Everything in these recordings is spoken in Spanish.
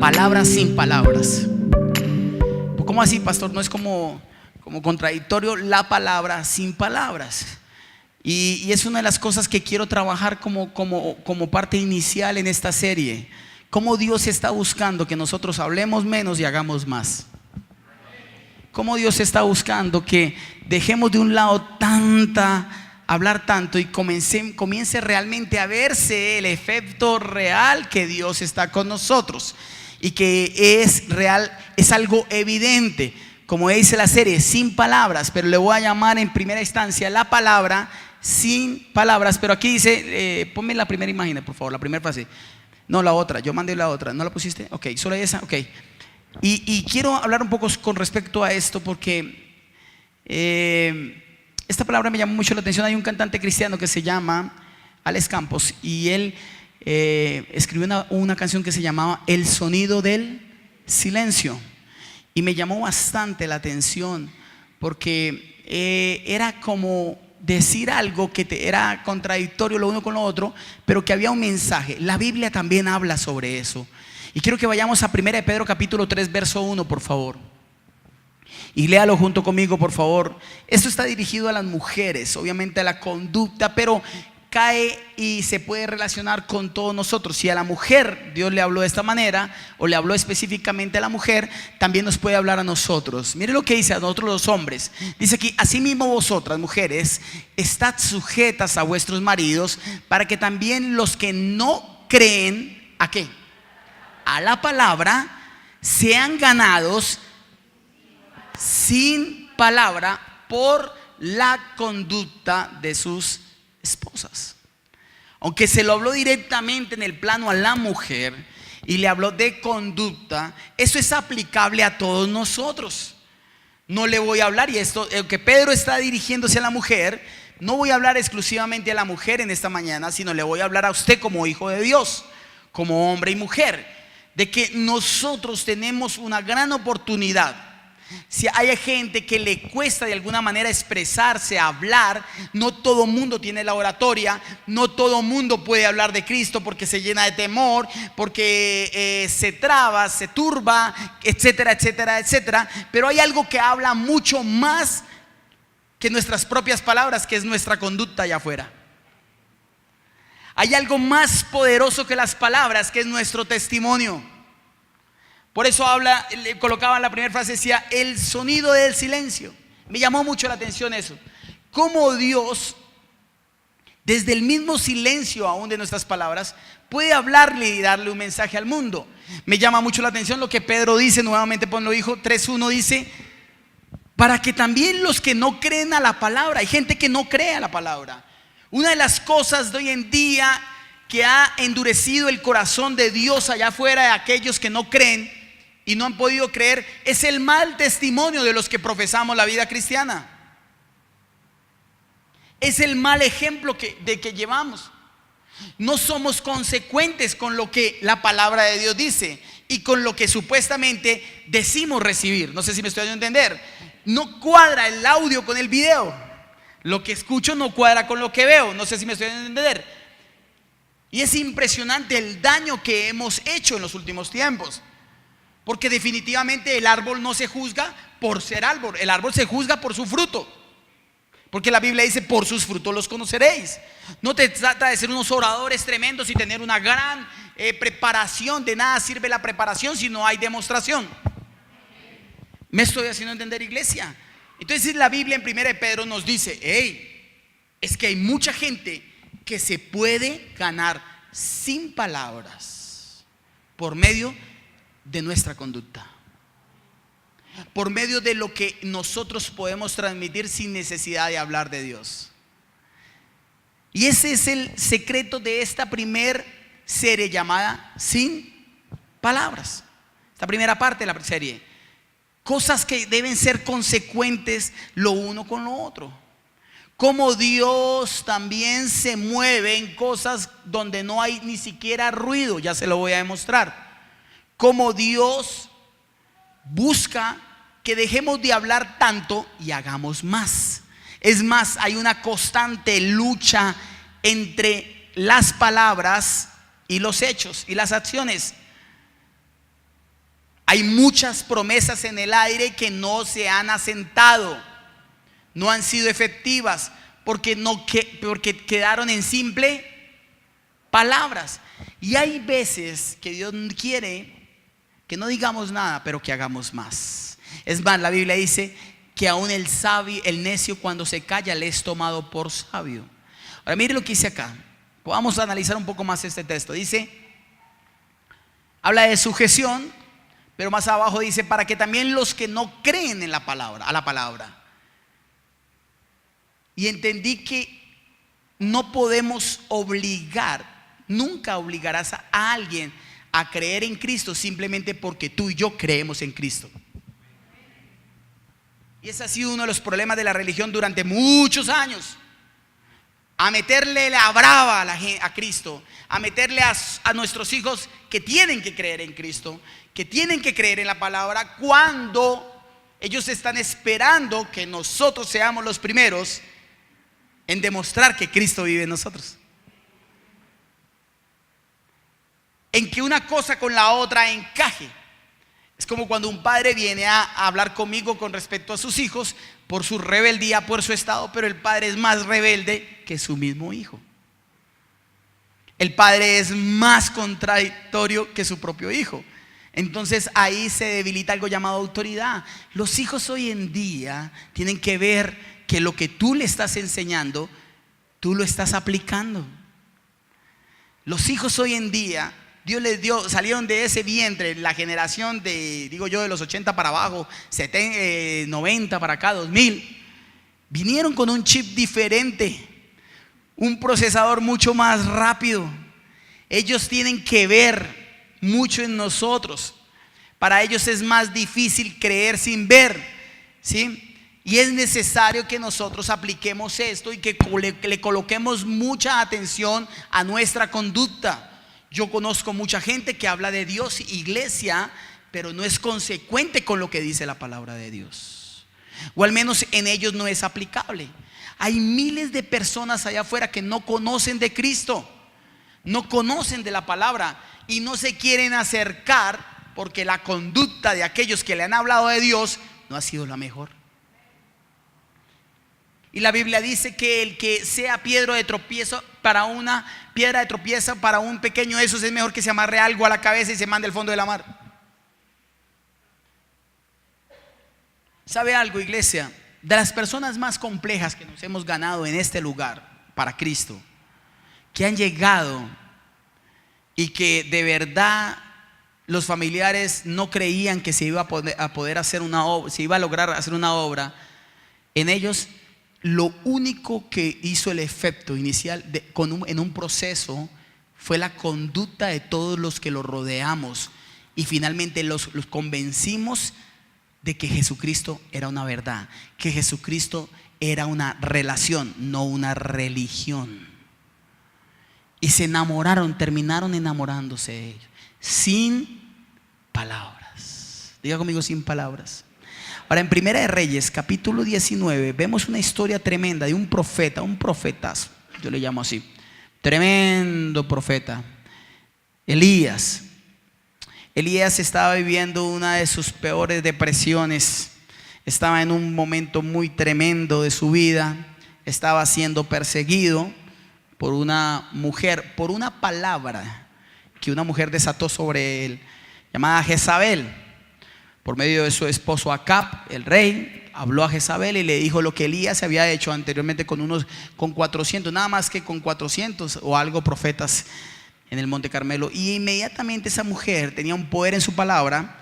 palabra sin palabras. ¿Cómo así, pastor? No es como contradictorio la palabra sin palabras. Y es una de las cosas que quiero trabajar como parte inicial en esta serie. Cómo Dios está buscando que nosotros hablemos menos y hagamos más. Cómo Dios está buscando que dejemos de un lado hablar tanto y comience realmente a verse el efecto real que Dios está con nosotros. Y que es real, es algo evidente. Como dice la serie, sin palabras, pero le voy a llamar en primera instancia la palabra sin palabras. Pero aquí dice, ponme la primera imagen, por favor, la primera frase. No, la otra, yo mandé la otra. ¿No la pusiste? Ok, solo esa, ok. Y quiero hablar un poco con respecto a esto porque esta palabra me llamó mucho la atención. Hay un cantante cristiano que se llama Alex Campos y él escribió una canción que se llamaba El sonido del silencio. Y me llamó bastante la atención porque era como decir algo que era contradictorio lo uno con lo otro, pero que había un mensaje. La Biblia también habla sobre eso. Y quiero que vayamos a 1 de Pedro capítulo 3 verso 1, por favor. Y léalo junto conmigo, por favor. Esto está dirigido a las mujeres, obviamente a la conducta, pero cae y se puede relacionar con todos nosotros. Si a la mujer Dios le habló de esta manera, o le habló específicamente a la mujer, también nos puede hablar a nosotros. Mire lo que dice a nosotros los hombres. Dice aquí: asimismo vosotras, mujeres, estad sujetas a vuestros maridos, para que también los que no creen, ¿a qué? A la palabra, sean ganados sin palabra por la conducta de sus esposas. Aunque se lo habló directamente en el plano a la mujer y le habló de conducta, eso es aplicable a todos nosotros. No le voy a hablar, y esto que Pedro está dirigiéndose a la mujer, no voy a hablar exclusivamente a la mujer en esta mañana, sino le voy a hablar a usted como hijo de Dios, como hombre y mujer, de que nosotros tenemos una gran oportunidad. Si hay gente que le cuesta de alguna manera expresarse, hablar, no todo mundo tiene la oratoria, no todo mundo puede hablar de Cristo porque se llena de temor, porque se traba, se turba, etcétera, etcétera, etcétera. Pero hay algo que habla mucho más que nuestras propias palabras, que es nuestra conducta allá afuera. Hay algo más poderoso que las palabras, que es nuestro testimonio. Por eso colocaba la primera frase, decía el sonido del silencio. Me llamó mucho la atención eso. Cómo Dios, desde el mismo silencio aún de nuestras palabras, puede hablarle y darle un mensaje al mundo. Me llama mucho la atención lo que Pedro dice, nuevamente ponlo, hijo, 3:1 dice: para que también los que no creen a la palabra. Hay gente que no cree a la palabra. Una de las cosas de hoy en día que ha endurecido el corazón de Dios allá afuera de aquellos que no creen y no han podido creer, es el mal testimonio de los que profesamos la vida cristiana. Es el mal ejemplo de que llevamos. No somos consecuentes con lo que la palabra de Dios dice y con lo que supuestamente decimos recibir. No sé si me estoy dando a entender. No cuadra el audio con el video. Lo que escucho no cuadra con lo que veo. No sé si me estoy dando a entender. Y es impresionante el daño que hemos hecho en los últimos tiempos. Porque definitivamente el árbol no se juzga por ser árbol. El árbol se juzga por su fruto. Porque la Biblia dice: por sus frutos los conoceréis. No te trata de ser unos oradores tremendos y tener una gran preparación. De nada sirve la preparación si no hay demostración. ¿Me estoy haciendo entender, iglesia? Entonces la Biblia en 1 de Pedro nos dice: hey, es que hay mucha gente que se puede ganar sin palabras por medio de nuestra conducta, por medio de lo que nosotros podemos transmitir sin necesidad de hablar de Dios. Y ese es el secreto de esta primer serie llamada Sin Palabras. Esta primera parte de la serie. Cosas que deben ser consecuentes lo uno con lo otro. Cómo Dios también se mueve en cosas donde no hay ni siquiera ruido. Ya se lo voy a demostrar. Cómo Dios busca que dejemos de hablar tanto y hagamos más. Es más, hay una constante lucha entre las palabras y los hechos y las acciones. Hay muchas promesas en el aire que no se han asentado, no han sido efectivas porque quedaron en simple palabras. Y hay veces que Dios quiere que no digamos nada, pero que hagamos más. Es más, la Biblia dice que aún el sabio, el necio, cuando se calla, le es tomado por sabio. Ahora mire lo que dice acá. Vamos a analizar un poco más este texto. Dice, habla de sujeción, pero más abajo dice, para que también los que no creen en la palabra, a la palabra. Y entendí que no podemos obligar, nunca obligarás a alguien a creer en Cristo simplemente porque tú y yo creemos en Cristo. Y ese ha sido uno de los problemas de la religión durante muchos años. A meterle la brava a Cristo, a meterle a nuestros hijos que tienen que creer en Cristo, que tienen que creer en la palabra, cuando ellos están esperando que nosotros seamos los primeros en demostrar que Cristo vive en nosotros. En que una cosa con la otra encaje. Es como cuando un padre viene a hablar conmigo con respecto a sus hijos por su rebeldía, por su estado, pero el padre es más rebelde que su mismo hijo. El padre es más contradictorio que su propio hijo. Entonces ahí se debilita algo llamado autoridad. Los hijos hoy en día tienen que ver que lo que tú le estás enseñando, tú lo estás aplicando. Los hijos hoy en día, Dios les dio, salieron de ese vientre, la generación de, digo yo, de los 80 para abajo, 70, 90 para acá, 2000. Vinieron con un chip diferente, un procesador mucho más rápido. Ellos tienen que ver mucho en nosotros. Para ellos es más difícil creer sin ver, ¿sí? Y es necesario que nosotros apliquemos esto y que le coloquemos mucha atención a nuestra conducta. Yo conozco mucha gente que habla de Dios, iglesia, pero no es consecuente con lo que dice la palabra de Dios. O al menos en ellos no es aplicable. Hay miles de personas allá afuera que no conocen de Cristo, no conocen de la palabra y no se quieren acercar porque la conducta de aquellos que le han hablado de Dios no ha sido la mejor. Y la Biblia dice que el que sea piedra de tropiezo para un pequeño, eso es mejor que se amarre algo a la cabeza y se mande al fondo de la mar. ¿Sabe algo, iglesia? De las personas más complejas que nos hemos ganado en este lugar para Cristo, que han llegado y que de verdad los familiares no creían que se iba a poder hacer una obra, se iba a lograr hacer una obra, en ellos lo único que hizo el efecto inicial en un proceso fue la conducta de todos los que los rodeamos y finalmente los convencimos de que Jesucristo era una verdad, que Jesucristo era una relación, no una religión. Y se enamoraron, terminaron enamorándose de ellos, sin palabras. Diga conmigo, sin palabras. Ahora, en Primera de Reyes, capítulo 19, vemos una historia tremenda de un profeta, un profetazo, yo le llamo así, tremendo profeta, Elías. Elías estaba viviendo una de sus peores depresiones, estaba en un momento muy tremendo de su vida, estaba siendo perseguido por una mujer, por una palabra que una mujer desató sobre él, llamada Jezabel. Por medio de su esposo Acab, el rey, habló a Jezabel y le dijo lo que Elías había hecho anteriormente con 400, nada más que con 400 o algo profetas en el Monte Carmelo. Y inmediatamente esa mujer tenía un poder en su palabra,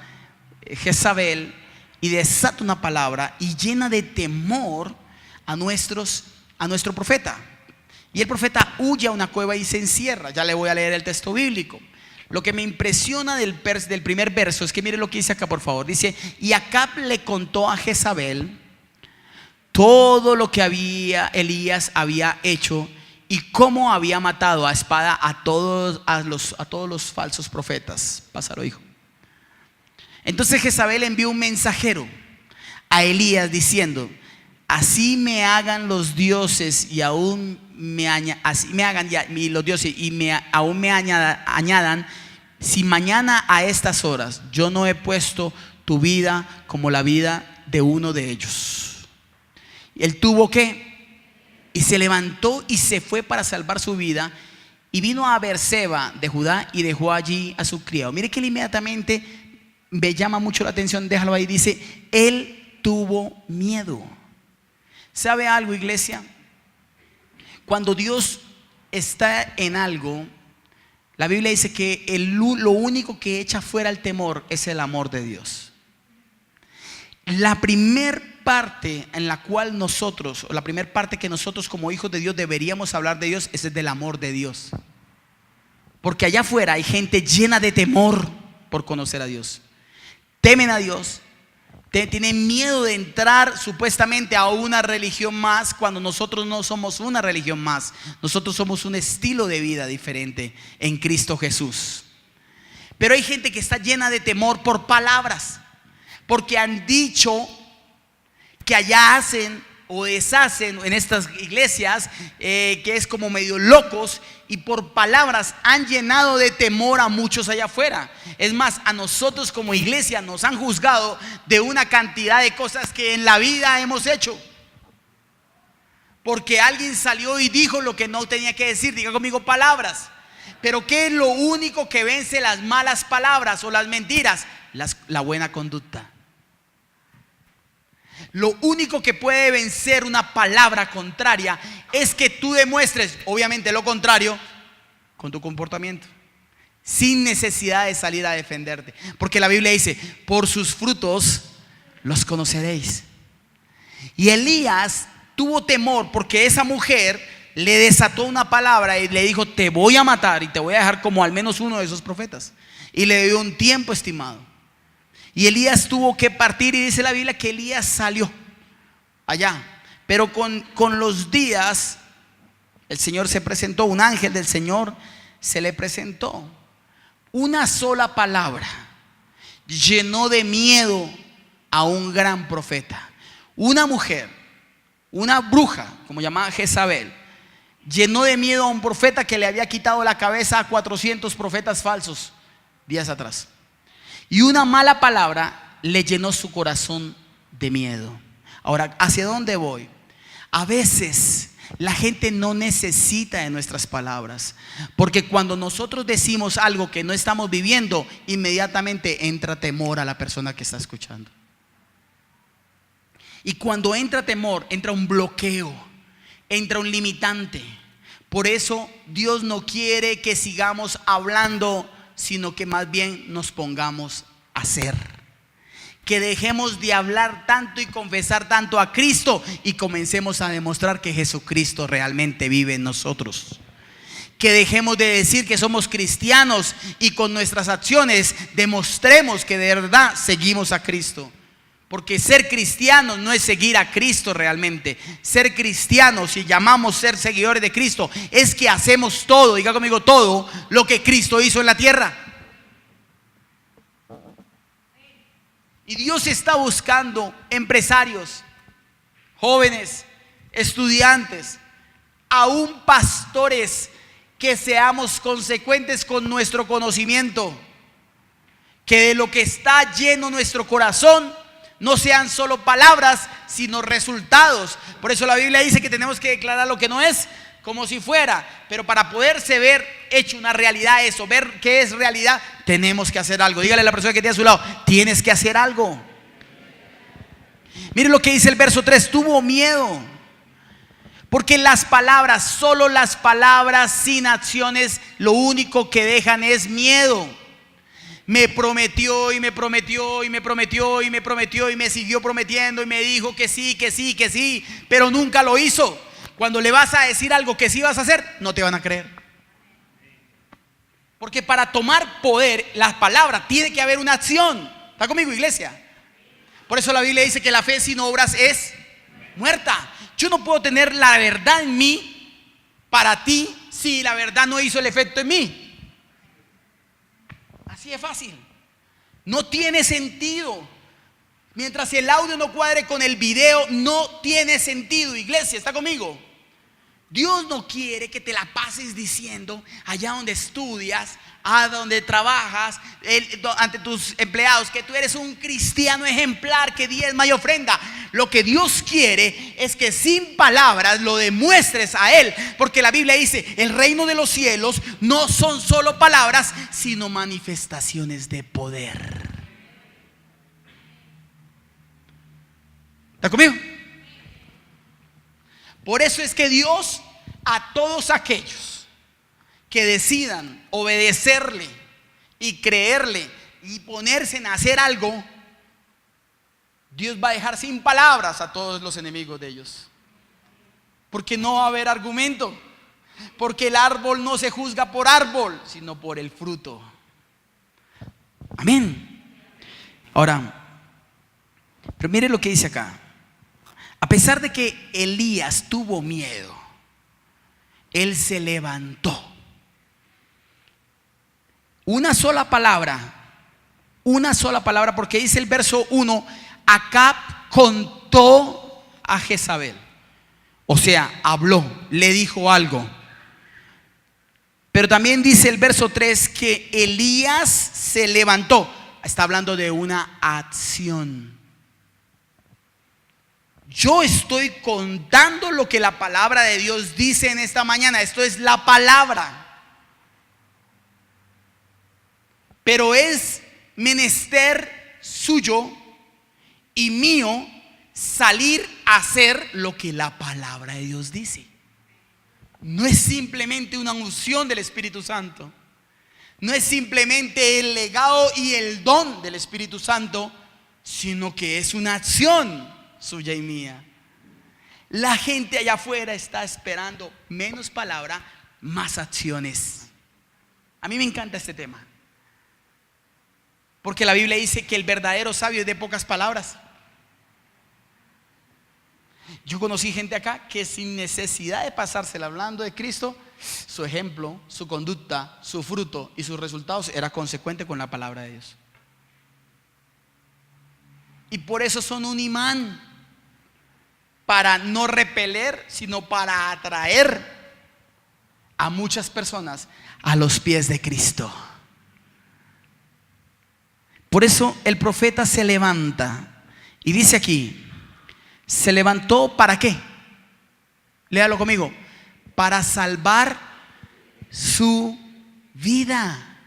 Jezabel, y desata una palabra y llena de temor a nuestro profeta. Y el profeta huye a una cueva y se encierra. Ya le voy a leer el texto bíblico. Lo que me impresiona del primer verso es que mire lo que dice acá, por favor. Dice: y Acab le contó a Jezabel todo lo que Elías había hecho y cómo había matado a espada a todos los falsos profetas. Pásalo, hijo. Entonces Jezabel envió un mensajero a Elías diciendo: así me hagan los dioses y aún me añadan, si mañana a estas horas yo no he puesto tu vida como la vida de uno de ellos? Él tuvo que, y se levantó y se fue para salvar su vida, y vino a Beerseba de Judá y dejó allí a su criado. Mire que él inmediatamente, me llama mucho la atención, déjalo ahí, dice, él tuvo miedo. ¿Sabe algo, iglesia? Cuando Dios está en algo, la Biblia dice que lo único que echa fuera el temor es el amor de Dios. La primer parte en la cual nosotros, o la primer parte que nosotros como hijos de Dios deberíamos hablar de Dios, es del amor de Dios. Porque allá afuera hay gente llena de temor por conocer a Dios. Temen a Dios, tienen miedo de entrar supuestamente a una religión más, cuando nosotros no somos una religión más. Nosotros somos un estilo de vida diferente en Cristo Jesús. Pero hay gente que está llena de temor por palabras, porque han dicho que allá hacen o deshacen en estas iglesias, que es como medio locos, y por palabras han llenado de temor a muchos allá afuera. Es más, a nosotros como iglesia nos han juzgado de una cantidad de cosas que en la vida hemos hecho, porque alguien salió y dijo lo que no tenía que decir. Diga conmigo, palabras. Pero ¿qué es lo único que vence las malas palabras o las mentiras? La buena conducta. Lo único que puede vencer una palabra contraria es que tú demuestres, obviamente, lo contrario con tu comportamiento, sin necesidad de salir a defenderte. Porque la Biblia dice, por sus frutos los conoceréis. Y Elías tuvo temor porque esa mujer le desató una palabra y le dijo, te voy a matar y te voy a dejar como al menos uno de esos profetas. Y le dio un tiempo estimado. Y Elías tuvo que partir, y dice la Biblia que Elías salió allá. Pero con los días el Señor se presentó, un ángel del Señor se le presentó. Una sola palabra llenó de miedo a un gran profeta. Una mujer, una bruja, como llamaba Jezabel, llenó de miedo a un profeta que le había quitado la cabeza a 400 profetas falsos días atrás. Y una mala palabra le llenó su corazón de miedo. Ahora, ¿hacia dónde voy? A veces la gente no necesita de nuestras palabras, porque cuando nosotros decimos algo que no estamos viviendo, inmediatamente entra temor a la persona que está escuchando. Y cuando entra temor, entra un bloqueo, entra un limitante. Por eso Dios no quiere que sigamos hablando, sino que más bien nos pongamos a hacer. Que dejemos de hablar tanto y confesar tanto a Cristo y comencemos a demostrar que Jesucristo realmente vive en nosotros. Que dejemos de decir que somos cristianos y con nuestras acciones demostremos que de verdad seguimos a Cristo. Porque ser cristianos no es seguir a Cristo realmente. Ser cristianos, si llamamos ser seguidores de Cristo, es que hacemos todo, diga conmigo, todo lo que Cristo hizo en la tierra. Y Dios está buscando empresarios, jóvenes, estudiantes, aún pastores, que seamos consecuentes con nuestro conocimiento. Que de lo que está lleno nuestro corazón no sean solo palabras, sino resultados. Por eso la Biblia dice que tenemos que declarar lo que no es como si fuera. Pero para poderse ver hecho una realidad eso, ver qué es realidad, tenemos que hacer algo. Dígale a la persona que tiene a su lado, tienes que hacer algo. Mire lo que dice el verso 3, tuvo miedo. Porque las palabras, solo las palabras sin acciones, lo único que dejan es miedo. Me prometió y me prometió y me prometió y me prometió y me siguió prometiendo y me dijo que sí, que sí, que sí, pero nunca lo hizo. Cuando le vas a decir algo que sí vas a hacer, no te van a creer. Porque para tomar poder, las palabras, tiene que haber una acción. ¿Está conmigo, iglesia? Por eso la Biblia dice que la fe sin obras es muerta. Yo no puedo tener la verdad en mí para ti si la verdad no hizo el efecto en mí. Así es fácil. No tiene sentido. Mientras el audio no cuadre con el video, no tiene sentido, iglesia, ¿está conmigo? Dios no quiere que te la pases diciendo allá donde estudias, a donde trabajas, ante tus empleados, que tú eres un cristiano ejemplar, que diezma y ofrenda. Lo que Dios quiere es que sin palabras lo demuestres a Él, porque la Biblia dice: el reino de los cielos no son solo palabras, sino manifestaciones de poder. ¿Está conmigo? Por eso es que Dios, a todos aquellos que decidan obedecerle y creerle y ponerse en hacer algo, Dios va a dejar sin palabras a todos los enemigos de ellos. Porque no va a haber argumento. Porque el árbol no se juzga por árbol, sino por el fruto. Amén. Ahora, pero mire lo que dice acá. A pesar de que Elías tuvo miedo, él se levantó. Una sola palabra, porque dice el verso 1: Acab contó a Jezabel. O sea, habló, le dijo algo. Pero también dice el verso 3 que Elías se levantó. Está hablando de una acción. Yo estoy contando lo que la palabra de Dios dice en esta mañana. Esto es la palabra. Pero es menester suyo y mío salir a hacer lo que la palabra de Dios dice. No es simplemente una unción del Espíritu Santo. No es simplemente el legado y el don del Espíritu Santo, sino que es una acción suya y mía. La gente allá afuera está esperando menos palabra, más acciones. A mí me encanta este tema, porque la Biblia dice que el verdadero sabio es de pocas palabras. Yo conocí gente acá que sin necesidad de pasársela hablando de Cristo, su ejemplo, su conducta, su fruto y sus resultados era consecuente con la palabra de Dios. Y por eso son un imán, para no repeler, sino para atraer a muchas personas a los pies de Cristo. Por eso el profeta se levanta y dice aquí: se levantó ¿para qué? Léalo conmigo. Para salvar su vida.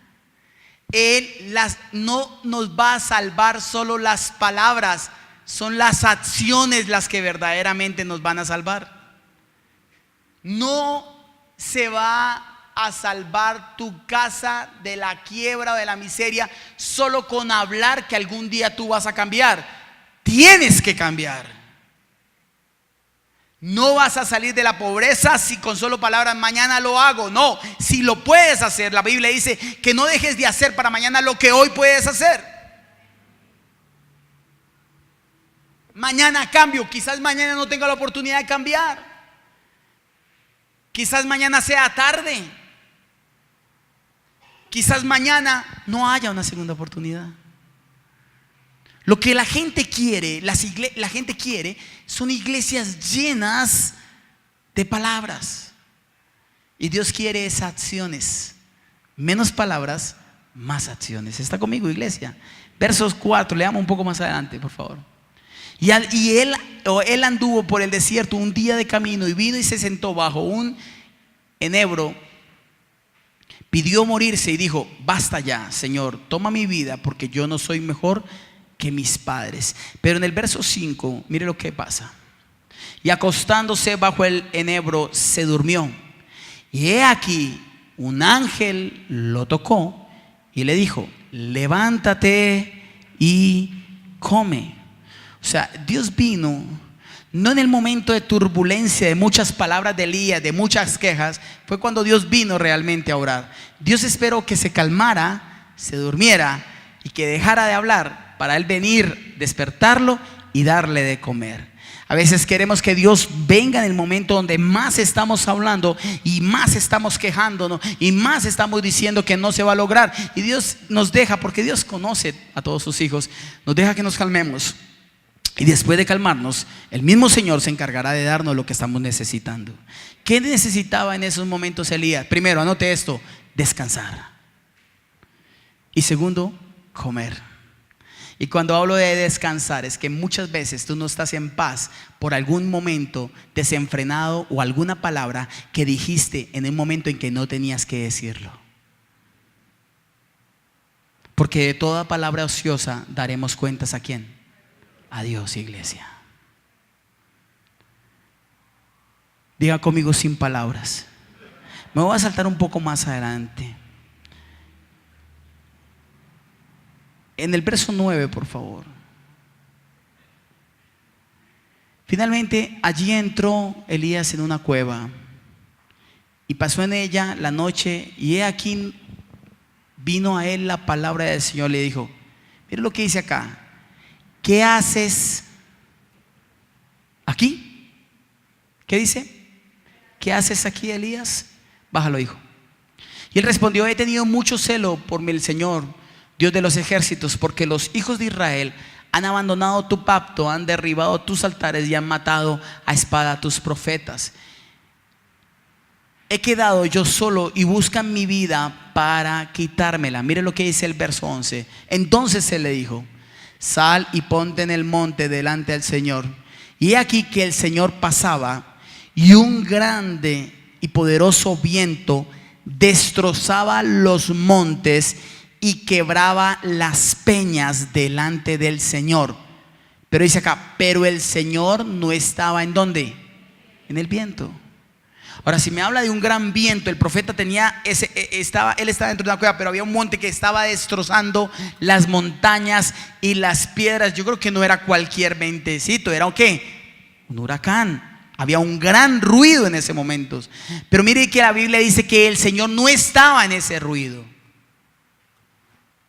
Él no nos va a salvar solo las palabras, son las acciones las que verdaderamente nos van a salvar. No se va a salvar tu casa de la quiebra o de la miseria solo con hablar que algún día tú vas a cambiar. Tienes que cambiar. No vas a salir de la pobreza si con solo palabras mañana lo hago. No, si lo puedes hacer, la Biblia dice que no dejes de hacer para mañana lo que hoy puedes hacer. Mañana cambio, quizás mañana no tenga la oportunidad de cambiar. Quizás mañana sea tarde. Quizás mañana no haya una segunda oportunidad. Lo que la gente quiere, la gente quiere son iglesias llenas de palabras. Y Dios quiere esas acciones. Menos palabras, más acciones. ¿Está conmigo, iglesia? Versos 4, leamos un poco más adelante, por favor. Y él anduvo por el desierto un día de camino y vino y se sentó bajo un enebro. Pidió morirse y dijo: basta ya, Señor, toma mi vida, porque yo no soy mejor que mis padres. Pero en el verso 5, mire lo que pasa. Y acostándose bajo el enebro se durmió. Y he aquí un ángel lo tocó y le dijo: levántate y come. O sea, Dios vino no en el momento de turbulencia, de muchas palabras de Elías, de muchas quejas. Fue cuando Dios vino realmente a orar. Dios esperó que se calmara, se durmiera y que dejara de hablar para él venir, despertarlo y darle de comer. A veces queremos que Dios venga en el momento donde más estamos hablando y más estamos quejándonos y más estamos diciendo que no se va a lograr. Y Dios nos deja, porque Dios conoce a todos sus hijos, nos deja que nos calmemos Y después de calmarnos, el mismo Señor se encargará de darnos lo que estamos necesitando. ¿Qué necesitaba en esos momentos Elías? Primero, anote esto: descansar. Y segundo, comer. Y cuando hablo de descansar, es que muchas veces tú no estás en paz por algún momento desenfrenado o alguna palabra que dijiste en un momento en que no tenías que decirlo. Porque de toda palabra ociosa daremos cuentas ¿a quién? A Dios, iglesia. Diga conmigo: sin palabras. Me voy a saltar un poco más adelante. En el verso 9, por favor. Finalmente allí entró Elías en una cueva y pasó en ella la noche, y he aquí vino a él la palabra del Señor. Le dijo: mira lo que dice acá. ¿Qué haces aquí? ¿Qué dice? ¿Qué haces aquí, Elías? Bájalo, hijo. Y él respondió: he tenido mucho celo por el Señor, Dios de los ejércitos, porque los hijos de Israel han abandonado tu pacto, han derribado tus altares y han matado a espada a tus profetas. He quedado yo solo y buscan mi vida para quitármela. Mire lo que dice el verso 11. Entonces él le dijo: sal y ponte en el monte delante del Señor. Y he aquí que el Señor pasaba, y un grande y poderoso viento destrozaba los montes y quebraba las peñas delante del Señor. Pero dice acá: pero el Señor no estaba ¿en dónde? En el viento. Ahora, si me habla de un gran viento, el profeta tenía él estaba dentro de una cueva, pero había un monte que estaba destrozando las montañas y las piedras. Yo creo que no era cualquier ventecito, era un huracán. Había un gran ruido en ese momento. Pero mire que la Biblia dice que el Señor no estaba en ese ruido.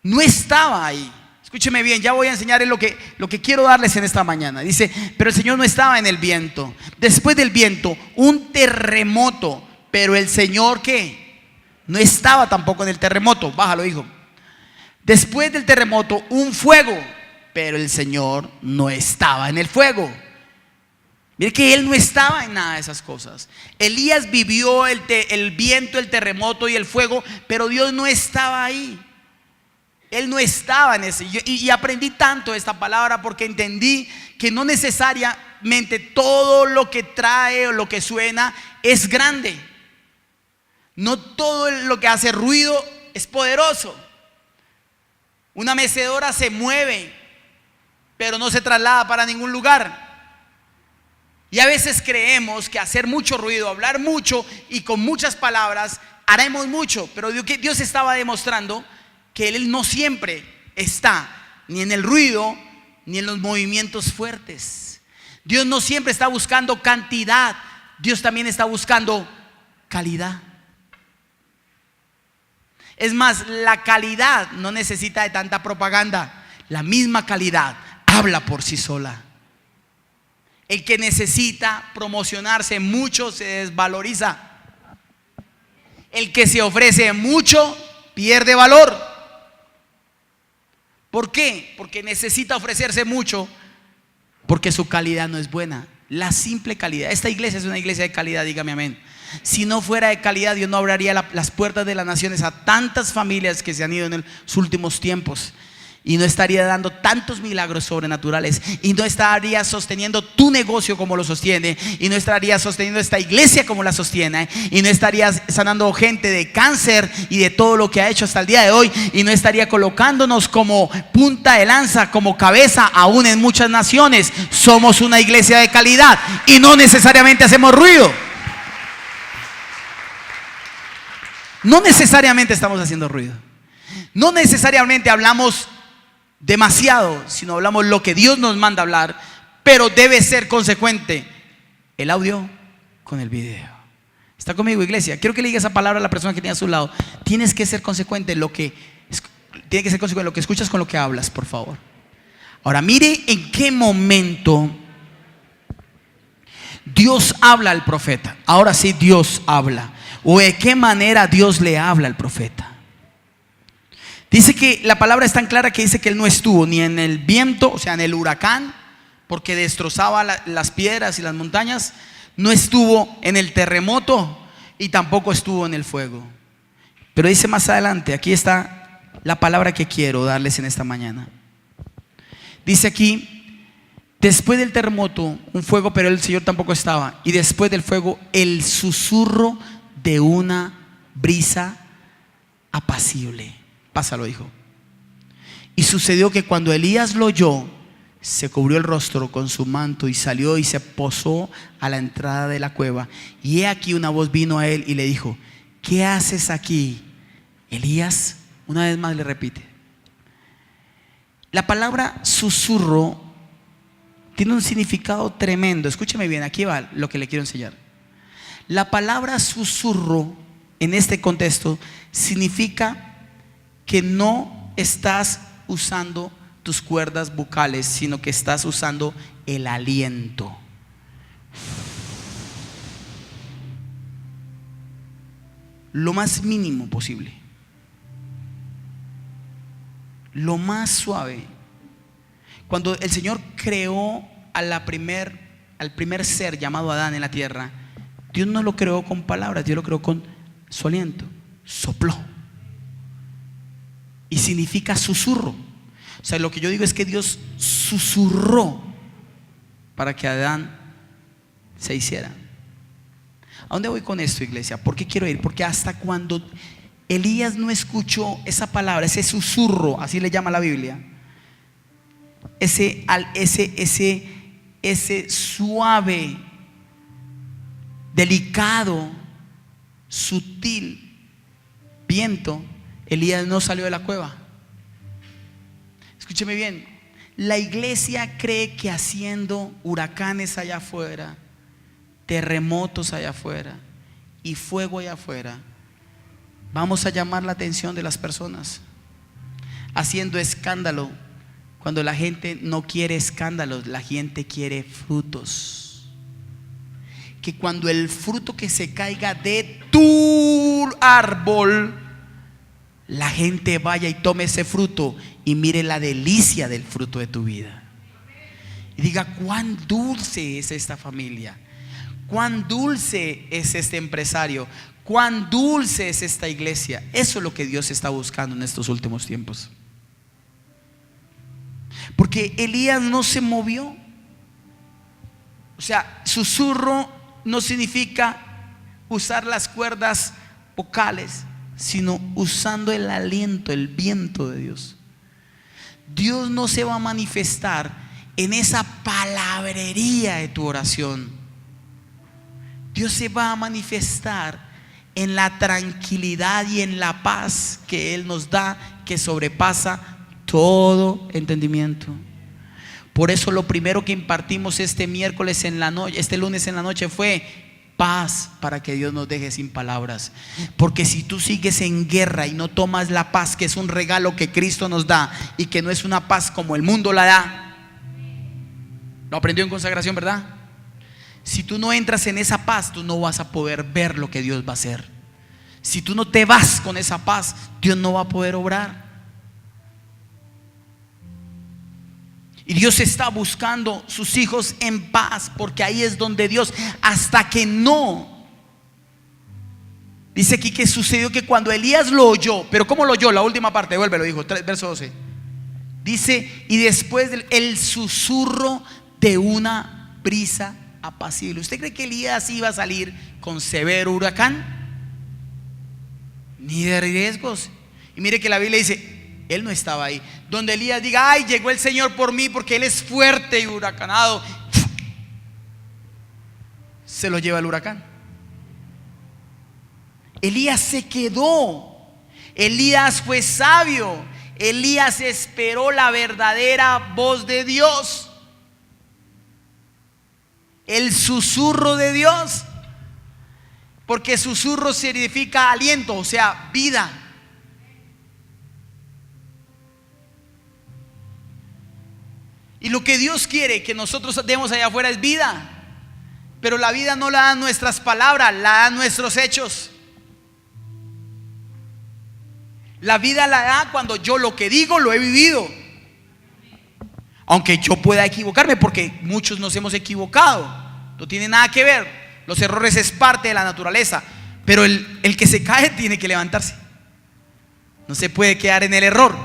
No estaba ahí. Escúcheme bien, ya voy a enseñarles lo que quiero darles en esta mañana. Dice: pero el Señor no estaba en el viento. Después del viento, un terremoto. Pero el Señor, ¿qué? No estaba tampoco en el terremoto. Bájalo, hijo. Después del terremoto, un fuego. Pero el Señor no estaba en el fuego. Mire que él no estaba en nada de esas cosas. Elías vivió el viento, el terremoto y el fuego, pero Dios no estaba ahí. Él no estaba en ese. Y aprendí tanto esta palabra porque entendí que no necesariamente todo lo que trae o lo que suena es grande. No todo lo que hace ruido es poderoso. Una mecedora se mueve, pero no se traslada para ningún lugar. Y a veces creemos que hacer mucho ruido, hablar mucho y con muchas palabras haremos mucho. Pero Dios estaba demostrando que Él no siempre está ni en el ruido ni en los movimientos fuertes. Dios no siempre está buscando cantidad. Dios también está buscando calidad. Es más, la calidad no necesita de tanta propaganda. La misma calidad habla por sí sola. El que necesita promocionarse mucho se desvaloriza. El que se ofrece mucho pierde valor. ¿Por qué? Porque necesita ofrecerse mucho, porque su calidad no es buena. La simple calidad. Esta iglesia es una iglesia de calidad, dígame amén. Si no fuera de calidad, Dios no abriría las puertas de las naciones a tantas familias que se han ido en los últimos tiempos. Y no estaría dando tantos milagros sobrenaturales. Y no estaría sosteniendo tu negocio como lo sostiene. Y no estaría sosteniendo esta iglesia como la sostiene. Y no estaría sanando gente de cáncer y de todo lo que ha hecho hasta el día de hoy. Y no estaría colocándonos como punta de lanza, como cabeza aún en muchas naciones. Somos una iglesia de calidad y no necesariamente hacemos ruido. No necesariamente estamos haciendo ruido. No necesariamente hablamos demasiado, sino hablamos lo que Dios nos manda hablar, pero debe ser consecuente el audio con el video. ¿Está conmigo, iglesia? Quiero que le diga esa palabra a la persona que tiene a su lado. Tienes que ser consecuente en lo que escuchas con lo que hablas, por favor. Ahora mire en qué momento Dios habla al profeta. Ahora sí, Dios habla. O de qué manera Dios le habla al profeta. Dice que la palabra es tan clara que dice que él no estuvo ni en el viento, o sea, en el huracán, porque destrozaba las piedras y las montañas, no estuvo en el terremoto y tampoco estuvo en el fuego. Pero dice más adelante, aquí está la palabra que quiero darles en esta mañana. Dice aquí: después del terremoto, un fuego, pero el Señor tampoco estaba. Y después del fuego, el susurro de una brisa apacible. Pásalo, hijo. Y sucedió que cuando Elías lo oyó, se cubrió el rostro con su manto y salió y se posó a la entrada de la cueva. Y he aquí una voz vino a él y le dijo: ¿qué haces aquí, Elías? Una vez más le repite. La palabra susurro tiene un significado tremendo. Escúcheme bien, aquí va lo que le quiero enseñar. La palabra susurro en este contexto significa que no estás usando tus cuerdas vocales, sino que estás usando el aliento. Lo más mínimo posible, lo más suave. Cuando el Señor creó al primer ser llamado Adán en la tierra, Dios no lo creó con palabras, Dios lo creó con su aliento. Sopló. Y significa susurro. O sea, lo que yo digo es que Dios susurró para que Adán se hiciera. ¿A dónde voy con esto, iglesia? ¿Por qué quiero ir? Porque hasta cuando Elías no escuchó esa palabra, ese susurro, así le llama la Biblia, ese suave, delicado, sutil viento, Elías no salió de la cueva. Escúcheme bien, la iglesia cree que haciendo huracanes allá afuera, terremotos allá afuera y fuego allá afuera, vamos a llamar la atención de las personas, haciendo escándalo, cuando la gente no quiere escándalos, la gente quiere frutos. Que cuando el fruto que se caiga de tu árbol, la gente vaya y tome ese fruto y mire la delicia del fruto de tu vida y diga: cuán dulce es esta familia, cuán dulce es este empresario, cuán dulce es esta iglesia. Eso es lo que Dios está buscando en estos últimos tiempos. Porque Elías no se movió. O sea, susurro no significa usar las cuerdas vocales, sino usando el aliento, el viento de Dios. Dios no se va a manifestar en esa palabrería de tu oración. Dios se va a manifestar en la tranquilidad y en la paz que Él nos da, que sobrepasa todo entendimiento. Por eso lo primero que impartimos este miércoles en la noche, este lunes en la noche, fue paz, para que Dios nos deje sin palabras. Porque si tú sigues en guerra y no tomas la paz, que es un regalo que Cristo nos da y que no es una paz como el mundo la da, lo aprendió en consagración, ¿verdad? Si tú no entras en esa paz, tú no vas a poder ver lo que Dios va a hacer. Si tú no te vas con esa paz, Dios no va a poder obrar. Y Dios está buscando sus hijos en paz, porque ahí es donde Dios, hasta que no. Dice aquí que sucedió que cuando Elías lo oyó, pero ¿cómo lo oyó? La última parte, vuélvelo, dijo, verso 12. Dice: y después el susurro de una brisa apacible. ¿Usted cree que Elías iba a salir con severo huracán? Ni de riesgos. Y mire que la Biblia dice: él no estaba ahí. Donde Elías diga: ay, llegó el Señor por mí, porque Él es fuerte y huracanado, se lo lleva el huracán. Elías se quedó. Elías fue sabio. Elías esperó la verdadera voz de Dios, el susurro de Dios. Porque susurro significa aliento, o sea, vida. Y lo que Dios quiere que nosotros demos allá afuera es vida. Pero la vida no la dan nuestras palabras, la dan nuestros hechos. La vida la da cuando yo lo que digo lo he vivido. Aunque yo pueda equivocarme, porque muchos nos hemos equivocado, no tiene nada que ver. Los errores es parte de la naturaleza, pero el que se cae tiene que levantarse. No se puede quedar en el error.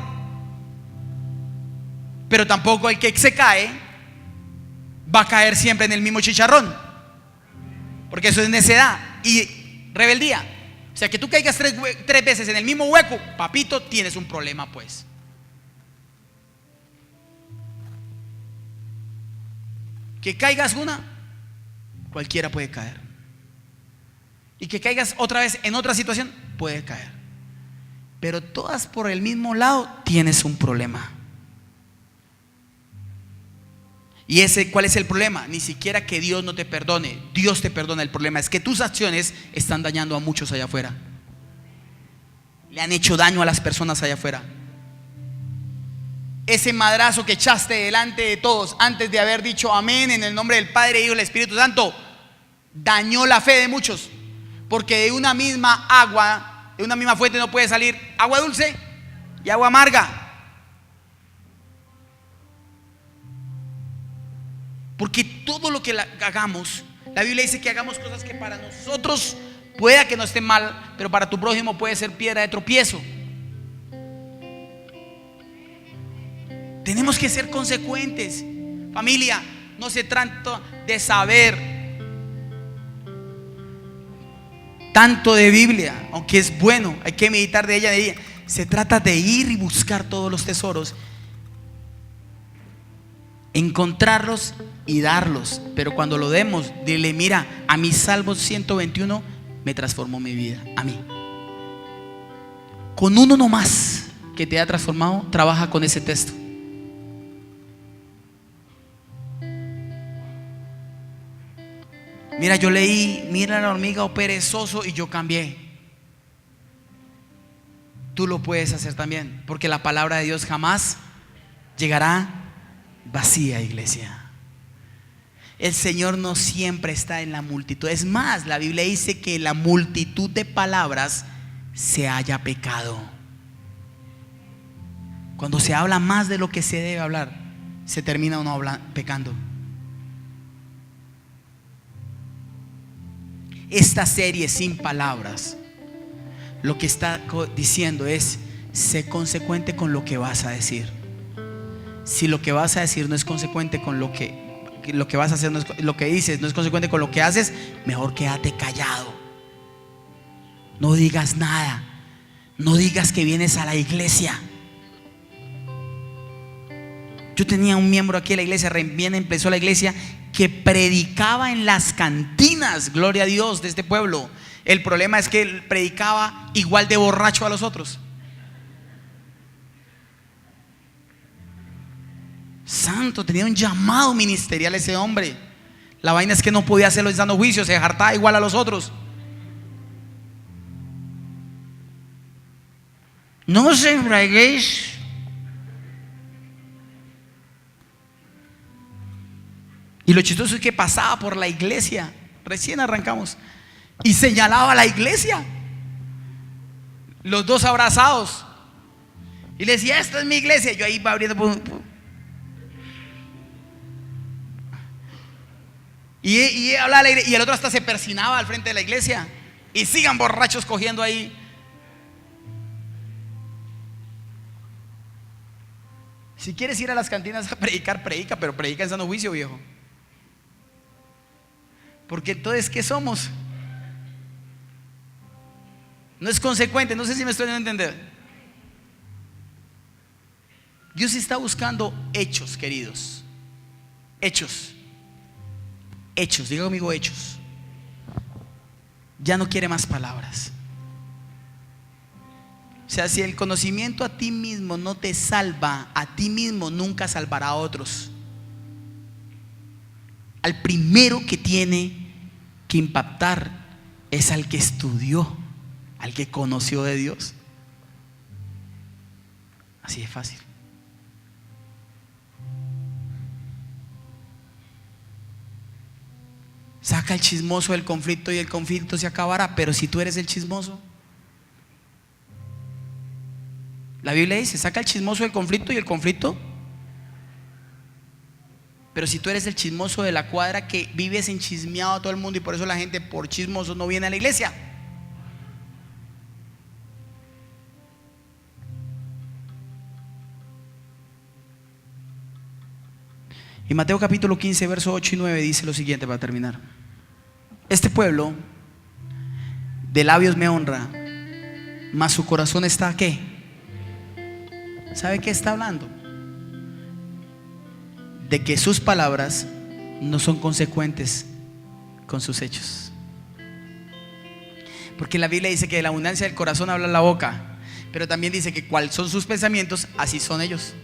Pero tampoco el que se cae va a caer siempre en el mismo chicharrón, porque eso es necedad y rebeldía. O sea, que tú caigas tres veces en el mismo hueco, papito, tienes un problema pues. Que caigas una, cualquiera puede caer. Y que caigas otra vez en otra situación, puede caer. Pero todas por el mismo lado, tienes un problema. ¿Y cuál es el problema? Ni siquiera que Dios no te perdone. Dios te perdona. El problema es que tus acciones están dañando a muchos allá afuera. Le han hecho daño a las personas allá afuera. Ese madrazo que echaste delante de todos antes de haber dicho amén en el nombre del Padre, Hijo y del Espíritu Santo, dañó la fe de muchos. Porque de una misma agua, de una misma fuente no puede salir agua dulce y agua amarga. Porque todo lo que hagamos, la Biblia dice que hagamos cosas que para nosotros pueda que no estén mal, pero para tu prójimo puede ser piedra de tropiezo. Tenemos que ser consecuentes. Familia, no se trata de saber tanto de Biblia, aunque es bueno, hay que meditar de ella. Se trata de ir y buscar todos los tesoros, encontrarlos y darlos. Pero cuando lo demos, dile: mira, a mi Salmo 121 me transformó mi vida. A mí. Con uno nomás que te ha transformado, trabaja con ese texto. Mira, yo leí, mira la hormiga o perezoso, y yo cambié. Tú lo puedes hacer también, porque la palabra de Dios jamás llegará vacía, iglesia. El Señor no siempre está en la multitud. Es más, la Biblia dice que en la multitud de palabras se halla pecado. Cuando se habla más de lo que se debe hablar, se termina uno pecando. Esta serie sin palabras, lo que está diciendo es: sé consecuente con lo que vas a decir. Si lo que vas a decir no es consecuente con lo que vas a hacer, no es, lo que dices no es consecuente con lo que haces, mejor quédate callado. No digas nada. No digas que vienes a la iglesia. Yo tenía un miembro aquí en la iglesia, recién empezó la iglesia, que predicaba en las cantinas, gloria a Dios, de este pueblo. El problema es que él predicaba igual de borracho a los otros. Santo, tenía un llamado ministerial ese hombre. La vaina es que no podía hacerlo en sano juicio, se hartaba igual a los otros. No os embriaguéis. Y lo chistoso es que pasaba por la iglesia, recién arrancamos, y señalaba a la iglesia, los dos abrazados, y le decía: esta es mi iglesia. Yo ahí iba abriendo, y hablaba y el otro hasta se persinaba al frente de la iglesia. Y sigan borrachos cogiendo ahí. Si quieres ir a las cantinas a predicar, predica, pero predica en sano juicio, viejo. Porque entonces, ¿qué somos? No es consecuente. No sé si me estoy dando a entender. Dios está buscando hechos, queridos. Hechos. Hechos, diga conmigo, hechos. Ya no quiere más palabras. O sea, si el conocimiento a ti mismo no te salva, a ti mismo nunca salvará a otros. Al primero que tiene que impactar es al que estudió, al que conoció de Dios. Así de fácil. Saca el chismoso del conflicto y el conflicto se acabará. Pero si tú eres el chismoso, la Biblia dice: saca el chismoso del conflicto y el conflicto Pero si tú eres el chismoso de la cuadra que vives enchismeado a todo el mundo y por eso la gente por chismoso no viene a la iglesia. Y Mateo capítulo 15, verso 8 y 9 dice lo siguiente para terminar: este pueblo de labios me honra, mas su corazón está ¿qué? ¿Sabe qué está hablando? De que sus palabras no son consecuentes con sus hechos. Porque la Biblia dice que de la abundancia del corazón habla la boca, pero también dice que cuáles son sus pensamientos, así son ellos.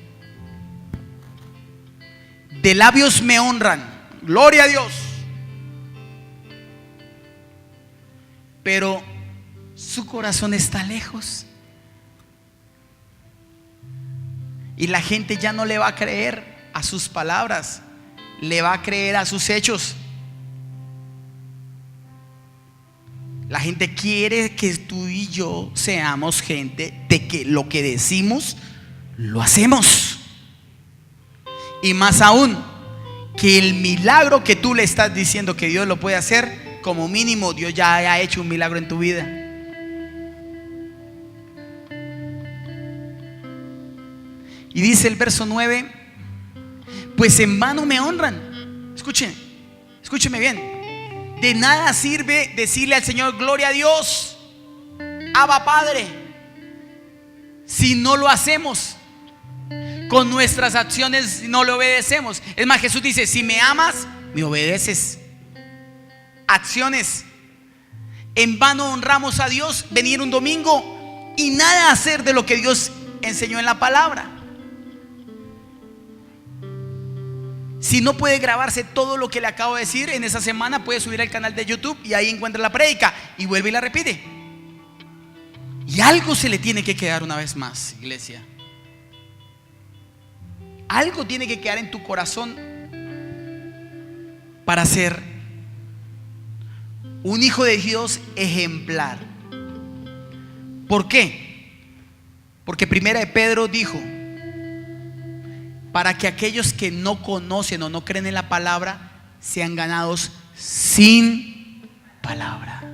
De labios me honran, gloria a Dios, pero su corazón está lejos. Y la gente ya no le va a creer a sus palabras, le va a creer a sus hechos. La gente quiere que tú y yo seamos gente de que lo que decimos lo hacemos. Y más aún, que el milagro que tú le estás diciendo que Dios lo puede hacer, como mínimo Dios ya ha hecho un milagro en tu vida. Y dice el verso 9: pues en vano me honran. Escúcheme bien. De nada sirve decirle al Señor gloria a Dios, Abba Padre, si no lo hacemos. Con nuestras acciones no le obedecemos. Es más, Jesús dice: si me amas, me obedeces. Acciones. En vano honramos a Dios, venir un domingo y nada hacer de lo que Dios enseñó en la palabra. Si no puede grabarse todo lo que le acabo de decir en esa semana, puede subir al canal de YouTube y ahí encuentra la prédica y vuelve y la repite. Y algo se le tiene que quedar una vez más, iglesia. Algo tiene que quedar en tu corazón para ser un hijo de Dios ejemplar. ¿Por qué? Porque primera de Pedro dijo: para que aquellos que no conocen o no creen en la palabra sean ganados sin palabra.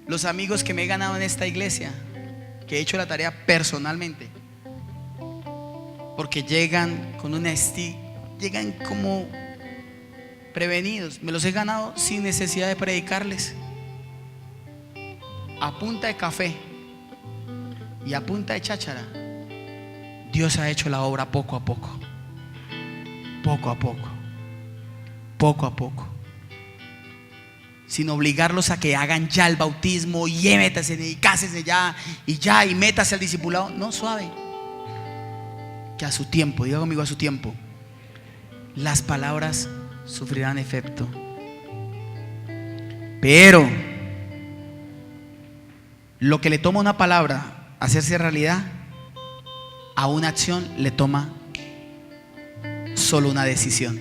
Los amigos que me he ganado en esta iglesia, que he hecho la tarea personalmente, porque llegan con una llegan como prevenidos, me los he ganado sin necesidad de predicarles, a punta de café y a punta de cháchara. Dios ha hecho la obra poco a poco, poco a poco, poco a poco, sin obligarlos a que hagan ya el bautismo y métase y cásense ya y métase al discipulado. No, suave, que a su tiempo, diga conmigo, a su tiempo, las palabras sufrirán efecto. Pero lo que le toma una palabra hacerse realidad, a una acción le toma solo una decisión.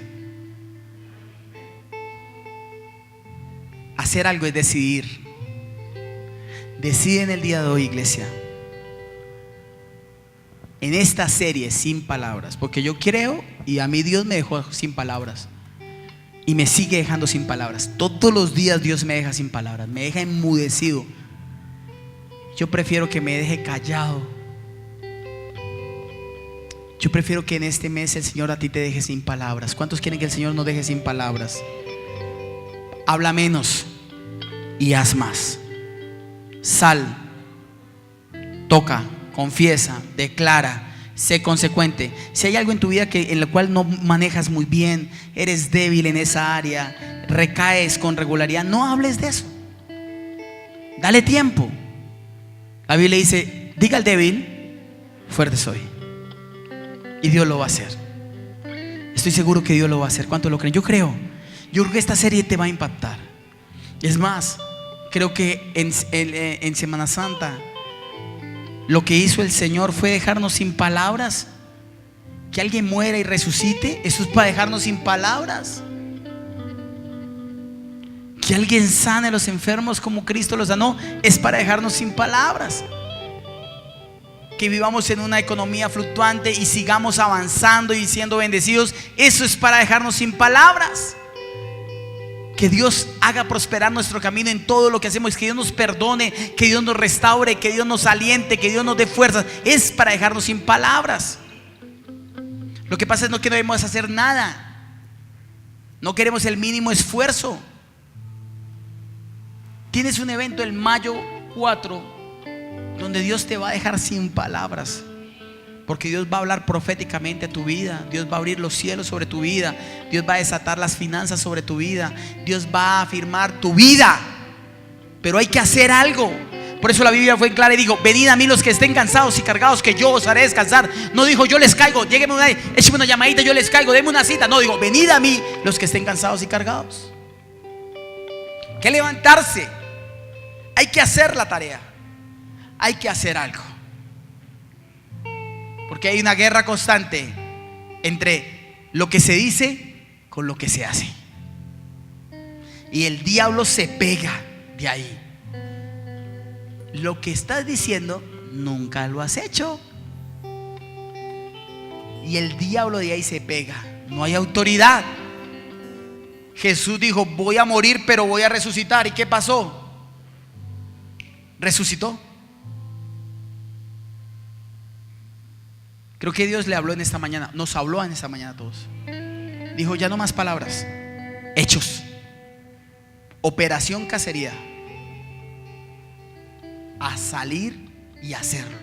Hacer algo es decidir. Decide en el día de hoy, iglesia, en esta serie sin palabras, porque yo creo, y a mí Dios me dejó sin palabras y me sigue dejando sin palabras. Todos los días Dios me deja sin palabras, me deja enmudecido. Yo prefiero que me deje callado. Yo prefiero que en este mes el Señor a ti te deje sin palabras. ¿Cuántos quieren que el Señor nos deje sin palabras? Habla menos y haz más. Sal, toca, confiesa, declara, sé consecuente. Si hay algo en tu vida en lo cual no manejas muy bien, eres débil en esa área, recaes con regularidad, no hables de eso. Dale tiempo. La Biblia dice: diga al débil, fuerte soy. Y Dios lo va a hacer. Estoy seguro que Dios lo va a hacer. ¿Cuántos lo creen? Yo creo que esta serie te va a impactar. Es más, creo que en Semana Santa lo que hizo el Señor fue dejarnos sin palabras. Que alguien muera y resucite, eso es para dejarnos sin palabras. Que alguien sane a los enfermos como Cristo los sanó, es para dejarnos sin palabras. que vivamos en una economía fluctuante y sigamos avanzando y siendo bendecidos. Eso es para dejarnos sin palabras. Que Dios haga prosperar nuestro camino en todo lo que hacemos, que Dios nos perdone, que Dios nos restaure, que Dios nos aliente, que Dios nos dé fuerzas. Es para dejarnos sin palabras. Lo que pasa es que no debemos hacer nada. No queremos el mínimo esfuerzo. Tienes un evento el mayo 4 donde Dios te va a dejar sin palabras, porque Dios va a hablar proféticamente a tu vida. Dios va a abrir los cielos sobre tu vida. Dios va a desatar las finanzas sobre tu vida. Dios va a afirmar tu vida. Pero hay que hacer algo. Por eso la Biblia fue clara y dijo: venid a mí los que estén cansados y cargados, que yo os haré descansar. No dijo: yo les caigo, écheme una llamadita, yo les caigo, denme una cita. No, digo: venid a mí los que estén cansados y cargados. Hay que levantarse. Hay que hacer la tarea. Hay que hacer algo. Porque hay una guerra constante entre lo que se dice con lo que se hace. Y el diablo se pega de ahí. Lo que estás diciendo nunca lo has hecho. Y el diablo de ahí se pega. No hay autoridad. Jesús dijo: voy a morir, pero voy a resucitar. ¿Y qué pasó? Resucitó. Creo que Dios le habló en esta mañana, nos habló en esta mañana a todos. Dijo: ya no más palabras, hechos. Operación cacería. A salir y hacerlo.